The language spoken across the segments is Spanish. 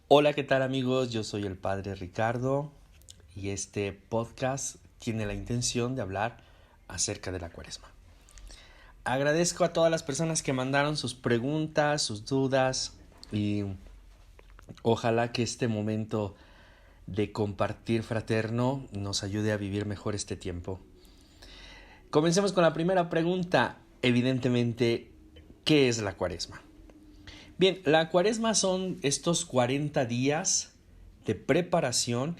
Hola, ¿qué tal amigos? Yo soy el Padre Ricardo y este podcast tiene la intención de hablar acerca de la Cuaresma. Agradezco a todas las personas que mandaron sus preguntas, sus dudas y ojalá que este momento de compartir fraterno nos ayude a vivir mejor este tiempo. Comencemos con la primera pregunta. Evidentemente, ¿qué es la Cuaresma? Bien, la Cuaresma son estos 40 días de preparación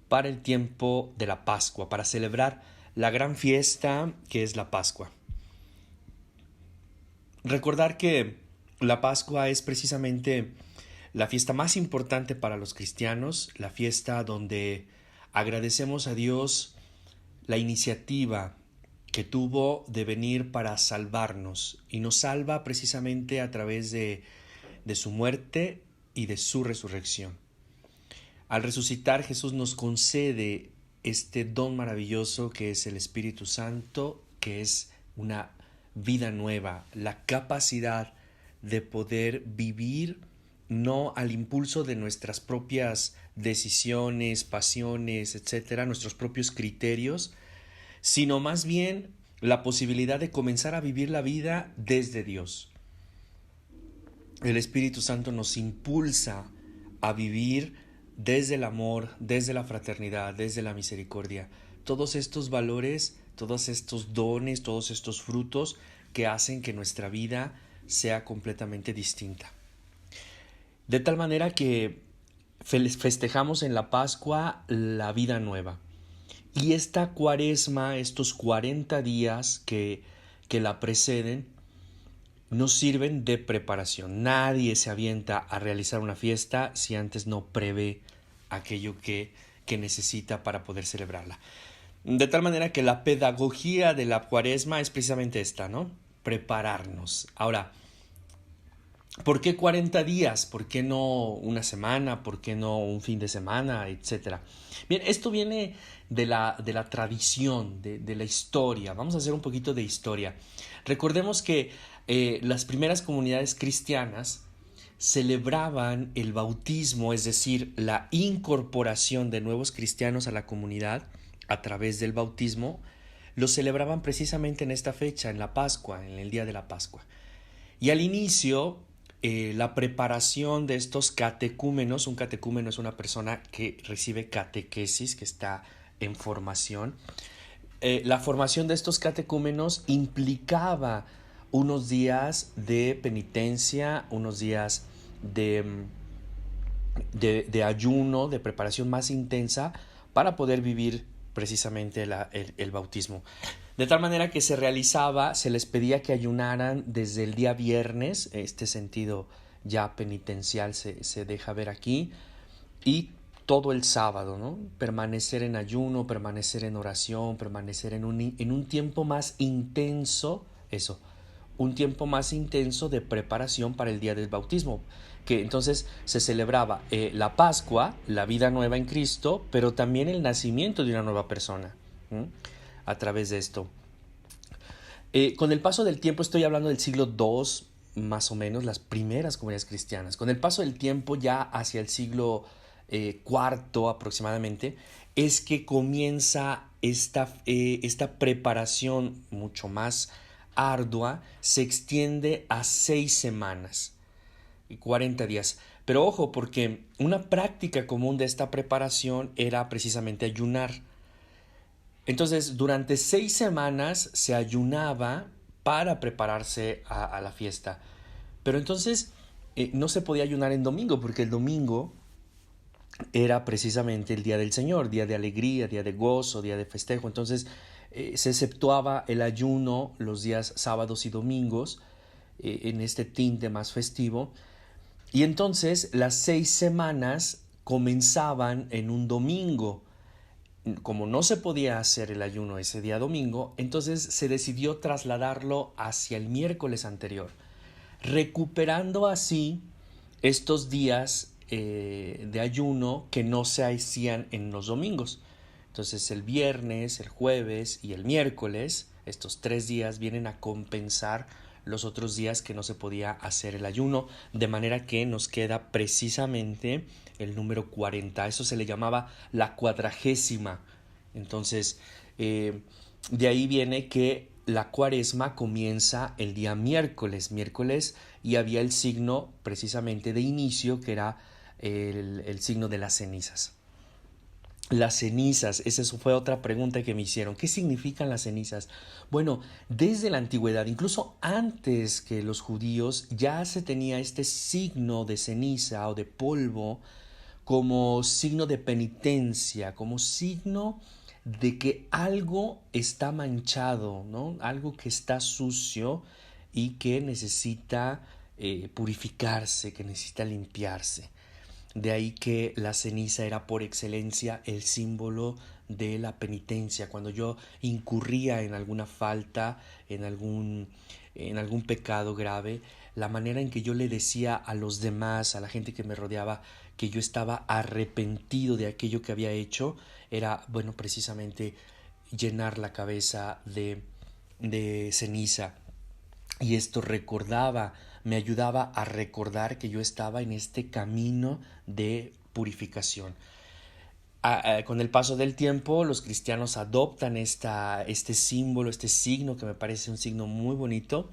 para el tiempo de la Pascua, para celebrar la gran fiesta que es la Pascua. Recordar que la Pascua es precisamente la fiesta más importante para los cristianos, la fiesta donde agradecemos a Dios la iniciativa que tuvo de venir para salvarnos y nos salva precisamente a través de su muerte y de su resurrección. Al resucitar, Jesús nos concede este don maravilloso que es el Espíritu Santo, que es una vida nueva, la capacidad de poder vivir no al impulso de nuestras propias decisiones, pasiones, etcétera, nuestros propios criterios, sino más bien la posibilidad de comenzar a vivir la vida desde Dios. El Espíritu Santo nos impulsa a vivir desde el amor, desde la fraternidad, desde la misericordia. Todos estos valores, todos estos dones, todos estos frutos que hacen que nuestra vida sea completamente distinta. De tal manera que festejamos en la Pascua la vida nueva. Y esta Cuaresma, estos 40 días que la preceden, nos sirven de preparación. Nadie se avienta a realizar una fiesta si antes no prevé aquello que necesita para poder celebrarla. De tal manera que la pedagogía de la Cuaresma es precisamente esta, ¿no? Prepararnos. Ahora, ¿por qué 40 días? ¿Por qué no una semana? ¿Por qué no un fin de semana? Etcétera. Bien, esto viene de la tradición, de la historia. Vamos a hacer un poquito de historia. Recordemos que las primeras comunidades cristianas celebraban el bautismo, es decir, la incorporación de nuevos cristianos a la comunidad a través del bautismo, lo celebraban precisamente en esta fecha, en la Pascua, en el día de la Pascua. Y al inicio, la preparación de estos catecúmenos, un catecúmeno es una persona que recibe catequesis, que está en formación. La formación de estos catecúmenos implicaba unos días de penitencia, unos días de ayuno, de preparación más intensa para poder vivir precisamente el bautismo. De tal manera que se realizaba, se les pedía que ayunaran desde el día viernes, este sentido ya penitencial se deja ver aquí, y todo el sábado, ¿no? Permanecer en ayuno, permanecer en oración, permanecer en un tiempo más intenso, eso, un tiempo más intenso de preparación para el día del bautismo, que entonces se celebraba la Pascua, la vida nueva en Cristo, pero también el nacimiento de una nueva persona, ¿m? A través de esto. Con el paso del tiempo, estoy hablando del siglo II, más o menos, las primeras comunidades cristianas. Con el paso del tiempo, ya hacia el siglo IV aproximadamente, es que comienza esta preparación mucho más ardua, se extiende a 6 semanas y 40 días. Pero ojo, porque una práctica común de esta preparación era precisamente ayunar. Entonces, durante 6 semanas se ayunaba para prepararse a la fiesta. Pero entonces no se podía ayunar en domingo, porque el domingo era precisamente el día del Señor, día de alegría, día de gozo, día de festejo. Entonces se exceptuaba el ayuno los días sábados y domingos en este tinte más festivo. Y entonces las 6 semanas comenzaban en un domingo. Como no se podía hacer el ayuno ese día domingo, entonces se decidió trasladarlo hacia el miércoles anterior, recuperando así estos días de ayuno que no se hacían en los domingos. Entonces el viernes, el jueves y el miércoles, estos 3 días vienen a compensar los otros días que no se podía hacer el ayuno, de manera que nos queda precisamente el número 40. Eso se le llamaba la 40ª. Entonces, de ahí viene que la cuaresma comienza el día miércoles, y había el signo precisamente de inicio, que era el signo de las cenizas. Las cenizas, esa fue otra pregunta que me hicieron. ¿Qué significan las cenizas? Bueno, desde la antigüedad, incluso antes que los judíos, ya se tenía este signo de ceniza o de polvo como signo de penitencia, como signo de que algo está manchado, ¿no? Algo que está sucio y que necesita purificarse, que necesita limpiarse. De ahí que la ceniza era por excelencia el símbolo de la penitencia. Cuando yo incurría en alguna falta, en algún pecado grave, la manera en que yo le decía a los demás, a la gente que me rodeaba, que yo estaba arrepentido de aquello que había hecho, era, bueno, precisamente llenar la cabeza de ceniza. Y esto me ayudaba a recordar que yo estaba en este camino de purificación. Con el paso del tiempo, los cristianos adoptan este símbolo, este signo, que me parece un signo muy bonito,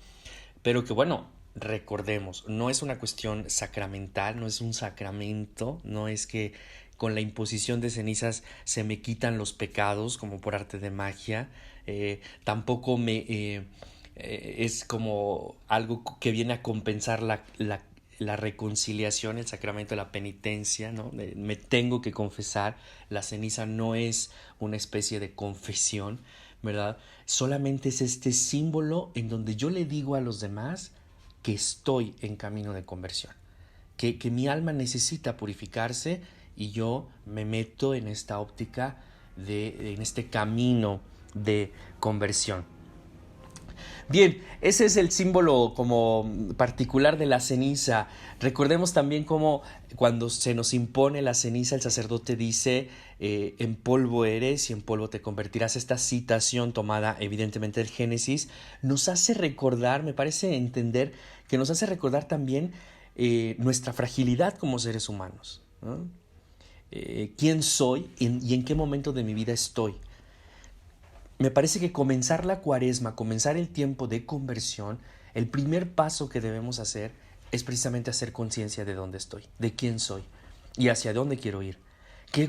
pero que, bueno, recordemos, no es una cuestión sacramental, no es un sacramento, no es que con la imposición de cenizas se me quitan los pecados como por arte de magia. Tampoco es como algo que viene a compensar la reconciliación, el sacramento de la penitencia, ¿no? Me tengo que confesar. La ceniza no es una especie de confesión, ¿verdad? Solamente es este símbolo en donde yo le digo a los demás que estoy en camino de conversión, que mi alma necesita purificarse, y yo me meto en esta óptica, en este camino de conversión. Bien, ese es el símbolo como particular de la ceniza. Recordemos también cómo cuando se nos impone la ceniza, el sacerdote dice, en polvo eres y en polvo te convertirás. Esta citación, tomada evidentemente del Génesis, nos hace recordar, me parece entender, que nos hace recordar también nuestra fragilidad como seres humanos, ¿no? ¿Quién soy y en qué momento de mi vida estoy? Me parece que comenzar la cuaresma, comenzar el tiempo de conversión, el primer paso que debemos hacer es precisamente hacer conciencia de dónde estoy, de quién soy y hacia dónde quiero ir.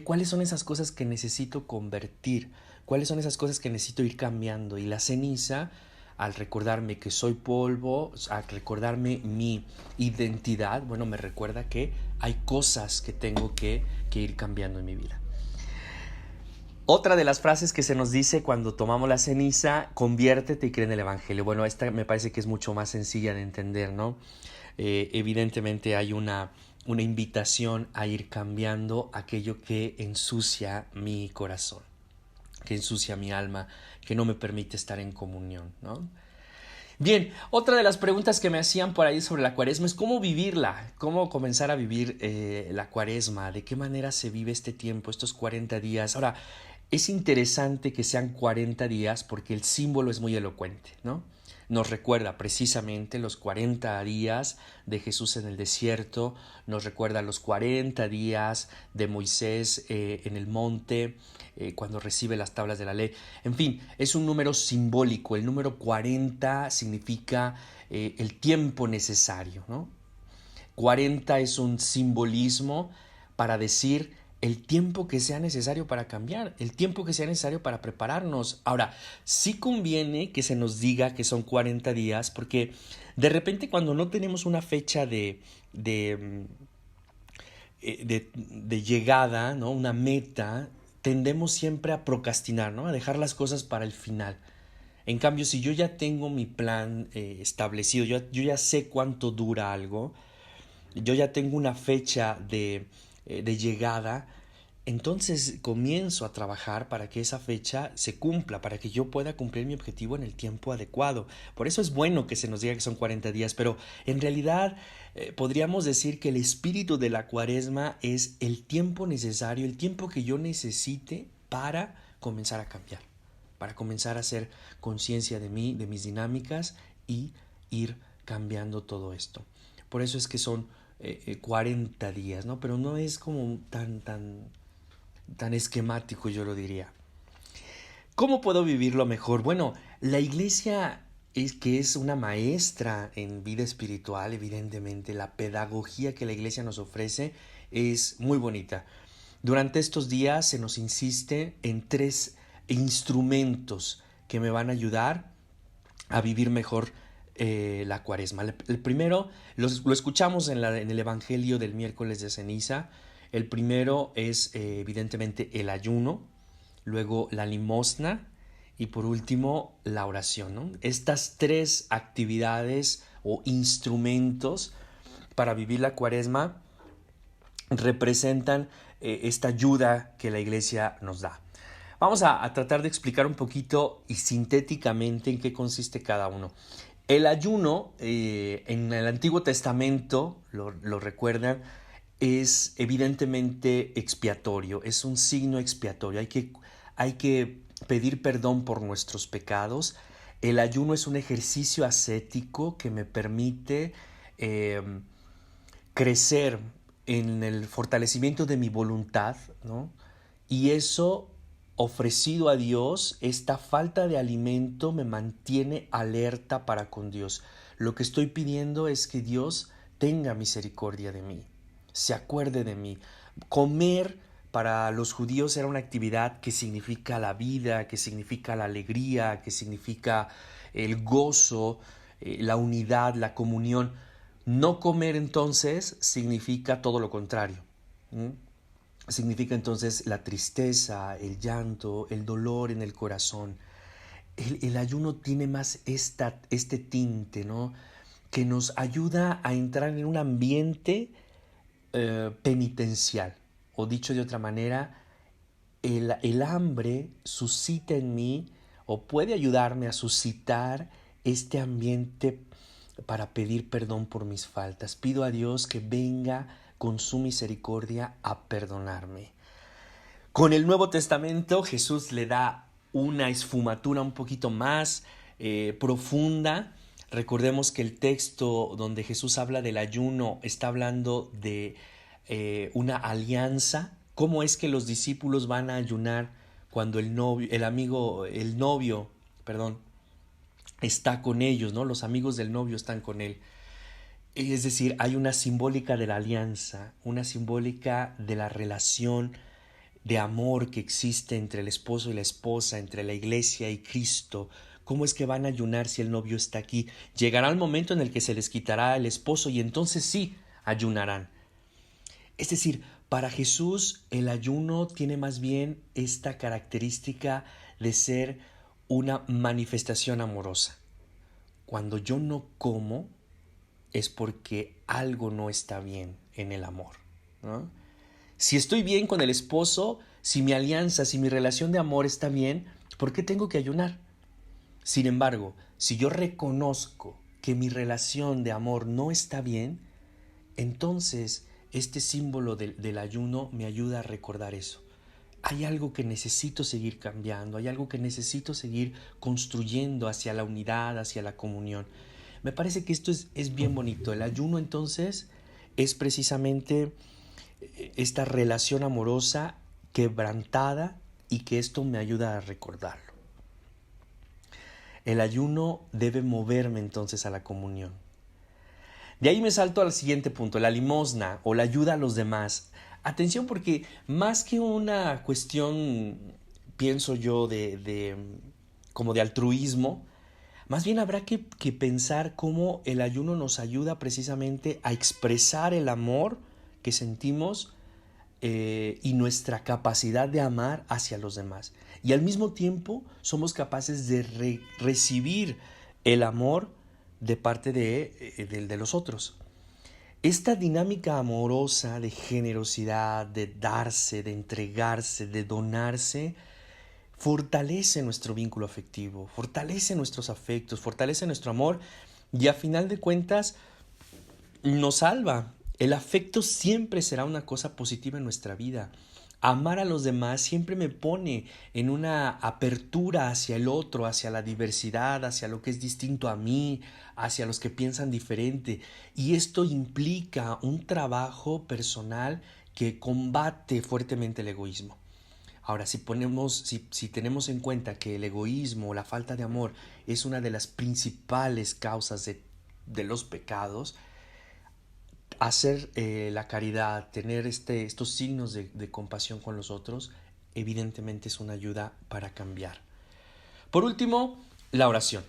¿Cuáles son esas cosas que necesito convertir? ¿Cuáles son esas cosas que necesito ir cambiando? Y la ceniza, al recordarme que soy polvo, al recordarme mi identidad, bueno, me recuerda que hay cosas que tengo que ir cambiando en mi vida. Otra de las frases que se nos dice cuando tomamos la ceniza: conviértete y cree en el Evangelio. Bueno, esta me parece que es mucho más sencilla de entender, ¿no? Evidentemente hay una invitación a ir cambiando aquello que ensucia mi corazón, que ensucia mi alma, que no me permite estar en comunión, ¿no? Bien, otra de las preguntas que me hacían por ahí sobre la cuaresma es cómo vivirla, cómo comenzar a vivir la cuaresma, de qué manera se vive este tiempo, estos 40 días. Ahora, es interesante que sean 40 días porque el símbolo es muy elocuente, ¿no? Nos recuerda precisamente los 40 días de Jesús en el desierto, nos recuerda los 40 días de Moisés en el monte, cuando recibe las tablas de la ley. En fin, es un número simbólico. El número 40 significa el tiempo necesario, ¿no? 40 es un simbolismo para decir el tiempo que sea necesario para cambiar, el tiempo que sea necesario para prepararnos. Ahora, sí conviene que se nos diga que son 40 días, porque de repente cuando no tenemos una fecha de llegada, ¿no? Una meta, tendemos siempre a procrastinar, ¿no? A dejar las cosas para el final. En cambio, si yo ya tengo mi plan establecido, yo ya sé cuánto dura algo, yo ya tengo una fecha de llegada, entonces comienzo a trabajar para que esa fecha se cumpla, para que yo pueda cumplir mi objetivo en el tiempo adecuado. Por eso es bueno que se nos diga que son 40 días, pero en realidad podríamos decir que el espíritu de la cuaresma es el tiempo necesario, el tiempo que yo necesite para comenzar a cambiar, para comenzar a hacer conciencia de mí, de mis dinámicas, y ir cambiando todo esto. Por eso es que son 40 días, ¿no? Pero no es como tan esquemático, yo lo diría. ¿Cómo puedo vivirlo mejor? Bueno, la iglesia es una maestra en vida espiritual, evidentemente. La pedagogía que la iglesia nos ofrece es muy bonita. Durante estos días se nos insiste en 3 instrumentos que me van a ayudar a vivir mejor la cuaresma. El primero, lo escuchamos en el Evangelio del miércoles de ceniza. El primero es evidentemente el ayuno, luego la limosna y por último la oración, ¿no? Estas 3 actividades o instrumentos para vivir la cuaresma representan esta ayuda que la iglesia nos da. Vamos a tratar de explicar un poquito y sintéticamente en qué consiste cada uno. El ayuno, en el Antiguo Testamento, lo recuerdan, es evidentemente expiatorio, es un signo expiatorio. Hay que pedir perdón por nuestros pecados. El ayuno es un ejercicio ascético que me permite crecer en el fortalecimiento de mi voluntad, ¿no? Y eso, ofrecido a Dios, esta falta de alimento me mantiene alerta para con Dios. Lo que estoy pidiendo es que Dios tenga misericordia de mí, se acuerde de mí. Comer para los judíos era una actividad que significa la vida, que significa la alegría, que significa el gozo, la unidad, la comunión. No comer entonces significa todo lo contrario. Significa entonces la tristeza, el llanto, el dolor en el corazón. El ayuno tiene más este tinte, ¿no? Que nos ayuda a entrar en un ambiente penitencial. O dicho de otra manera, el hambre suscita en mí o puede ayudarme a suscitar este ambiente para pedir perdón por mis faltas. Pido a Dios que venga con su misericordia a perdonarme. Con el Nuevo Testamento Jesús le da una esfumatura un poquito más profunda. Recordemos que el texto donde Jesús habla del ayuno está hablando de una alianza. ¿Cómo es que los discípulos van a ayunar cuando el novio está con ellos, ¿no? Los amigos del novio están con él. Es decir, hay una simbólica de la alianza, una simbólica de la relación de amor que existe entre el esposo y la esposa, entre la iglesia y Cristo. ¿Cómo es que van a ayunar si el novio está aquí? Llegará el momento en el que se les quitará el esposo y entonces sí ayunarán. Es decir, para Jesús el ayuno tiene más bien esta característica de ser una manifestación amorosa. Cuando yo no como es porque algo no está bien en el amor, ¿no? Si estoy bien con el esposo, si mi alianza, si mi relación de amor está bien, ¿por qué tengo que ayunar? Sin embargo, si yo reconozco que mi relación de amor no está bien, entonces este símbolo del ayuno me ayuda a recordar eso. Hay algo que necesito seguir cambiando, hay algo que necesito seguir construyendo hacia la unidad, hacia la comunión. Me parece que esto es bien bonito. El ayuno entonces es precisamente esta relación amorosa quebrantada y que esto me ayuda a recordarlo. El ayuno debe moverme entonces a la comunión. De ahí me salto al siguiente punto, la limosna o la ayuda a los demás. Atención, porque más que una cuestión, pienso yo, como de altruismo, más bien habrá que pensar cómo el ayuno nos ayuda precisamente a expresar el amor que sentimos y nuestra capacidad de amar hacia los demás. Y al mismo tiempo somos capaces de recibir el amor de parte de los otros. Esta dinámica amorosa de generosidad, de darse, de entregarse, de donarse, fortalece nuestro vínculo afectivo, fortalece nuestros afectos, fortalece nuestro amor y a final de cuentas nos salva. El afecto siempre será una cosa positiva en nuestra vida. Amar a los demás siempre me pone en una apertura hacia el otro, hacia la diversidad, hacia lo que es distinto a mí, hacia los que piensan diferente. Y esto implica un trabajo personal que combate fuertemente el egoísmo. Ahora, si tenemos en cuenta que el egoísmo o la falta de amor es una de las principales causas de los pecados, hacer la caridad, tener estos signos de compasión con los otros, evidentemente es una ayuda para cambiar. Por último, la oración.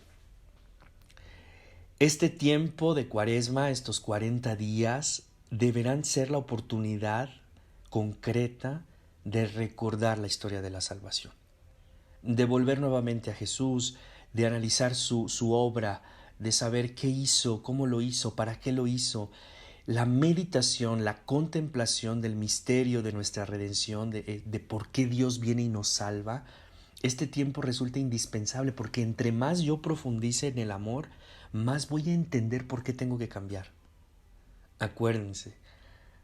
Este tiempo de Cuaresma, estos 40 días, deberán ser la oportunidad concreta de recordar la historia de la salvación, de volver nuevamente a Jesús, de analizar su obra, de saber qué hizo, cómo lo hizo, para qué lo hizo. La meditación, la contemplación del misterio de nuestra redención, de por qué Dios viene y nos salva, este tiempo resulta indispensable porque entre más yo profundice en el amor, más voy a entender por qué tengo que cambiar. Acuérdense,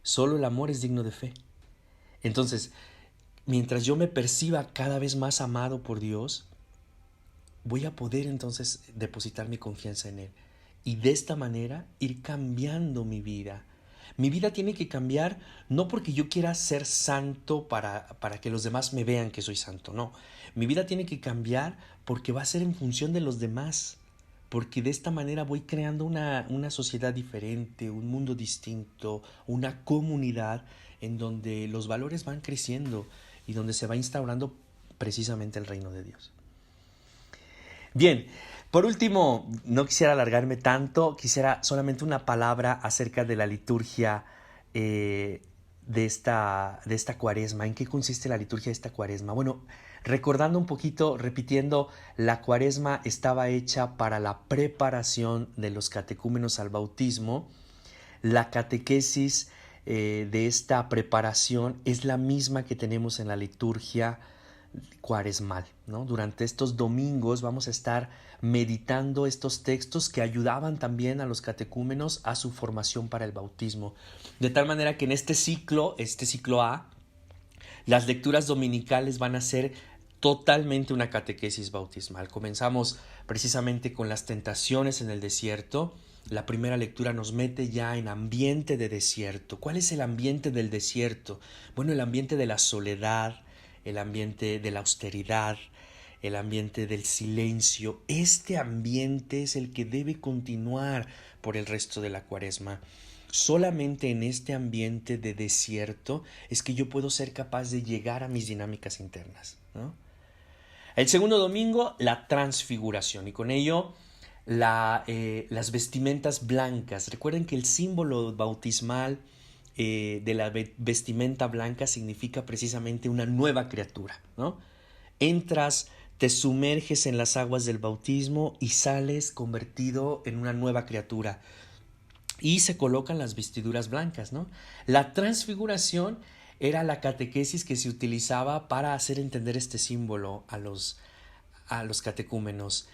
solo el amor es digno de fe. Entonces, mientras yo me perciba cada vez más amado por Dios, voy a poder entonces depositar mi confianza en Él. Y de esta manera ir cambiando mi vida. Mi vida tiene que cambiar no porque yo quiera ser santo para que los demás me vean que soy santo, no. Mi vida tiene que cambiar porque va a ser en función de los demás. Porque de esta manera voy creando una sociedad diferente, un mundo distinto, una comunidad en donde los valores van creciendo y donde se va instaurando precisamente el reino de Dios. Bien, por último, no quisiera alargarme tanto, quisiera solamente una palabra acerca de la liturgia de esta Cuaresma. ¿En qué consiste la liturgia de esta Cuaresma? Bueno, recordando un poquito, repitiendo, la Cuaresma estaba hecha para la preparación de los catecúmenos al bautismo. La catequesis de esta preparación es la misma que tenemos en la liturgia cuaresmal, ¿no? Durante estos domingos vamos a estar meditando estos textos que ayudaban también a los catecúmenos a su formación para el bautismo. De tal manera que en este ciclo A, las lecturas dominicales van a ser totalmente una catequesis bautismal. Comenzamos precisamente con las tentaciones en el desierto. La primera lectura nos mete ya en ambiente de desierto. ¿Cuál es el ambiente del desierto? Bueno, el ambiente de la soledad, el ambiente de la austeridad, el ambiente del silencio. Este ambiente es el que debe continuar por el resto de la Cuaresma. Solamente en este ambiente de desierto es que yo puedo ser capaz de llegar a mis dinámicas internas, ¿no? El segundo domingo, la transfiguración, y con ello las vestimentas blancas. Recuerden que el símbolo bautismal de la vestimenta blanca significa precisamente una nueva criatura, ¿no? Entras, te sumerges en las aguas del bautismo y sales convertido en una nueva criatura. Y se colocan las vestiduras blancas, ¿no? La transfiguración era la catequesis que se utilizaba para hacer entender este símbolo a los catecúmenos.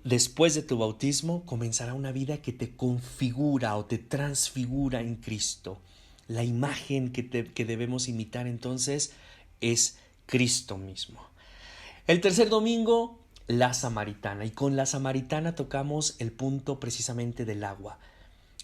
Después de tu bautismo comenzará una vida que te configura o te transfigura en Cristo. La imagen que debemos imitar entonces es Cristo mismo. El tercer domingo, la samaritana. Y con la samaritana tocamos el punto precisamente del agua,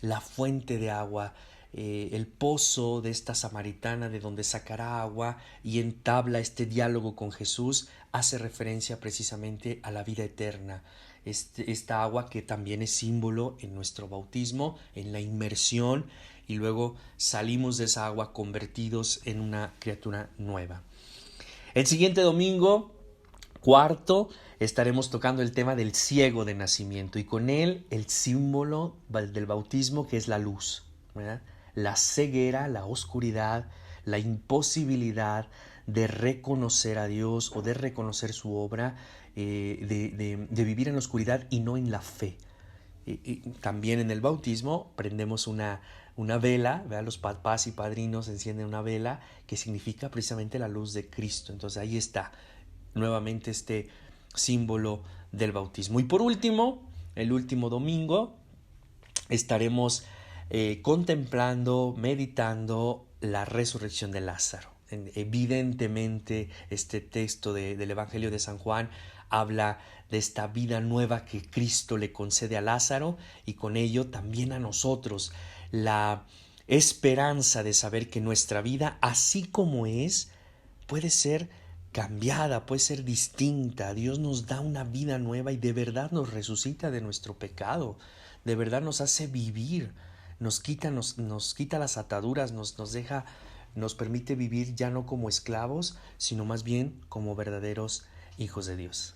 la fuente de agua, el pozo de esta samaritana de donde sacará agua y entabla este diálogo con Jesús, hace referencia precisamente a la vida eterna. Esta agua que también es símbolo en nuestro bautismo, en la inmersión, y luego salimos de esa agua convertidos en una criatura nueva. El siguiente domingo, cuarto, estaremos tocando el tema del ciego de nacimiento y con él el símbolo del bautismo, que es la luz, ¿verdad? La ceguera, la oscuridad, la imposibilidad de reconocer a Dios o de reconocer su obra, de vivir en la oscuridad y no en la fe. Y también en el bautismo prendemos una vela, ¿verdad? Los papás y padrinos encienden una vela que significa precisamente la luz de Cristo. Entonces ahí está nuevamente este símbolo del bautismo. Y por último, el último domingo, estaremos contemplando, meditando la resurrección de Lázaro. Evidentemente, este texto del Evangelio de San Juan habla de esta vida nueva que Cristo le concede a Lázaro y con ello también a nosotros. La esperanza de saber que nuestra vida, así como es, puede ser cambiada, puede ser distinta. Dios nos da una vida nueva y de verdad nos resucita de nuestro pecado. De verdad nos hace vivir, nos quita las ataduras, nos deja, nos permite vivir ya no como esclavos, sino más bien como verdaderos hijos de Dios.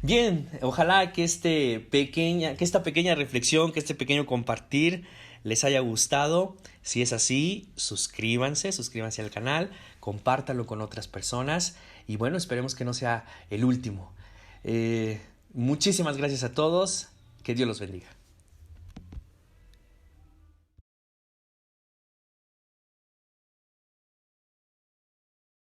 Bien, ojalá que esta pequeña reflexión, que este pequeño compartir les haya gustado. Si es así, suscríbanse al canal, compártanlo con otras personas y bueno, esperemos que no sea el último. Muchísimas gracias a todos, que Dios los bendiga.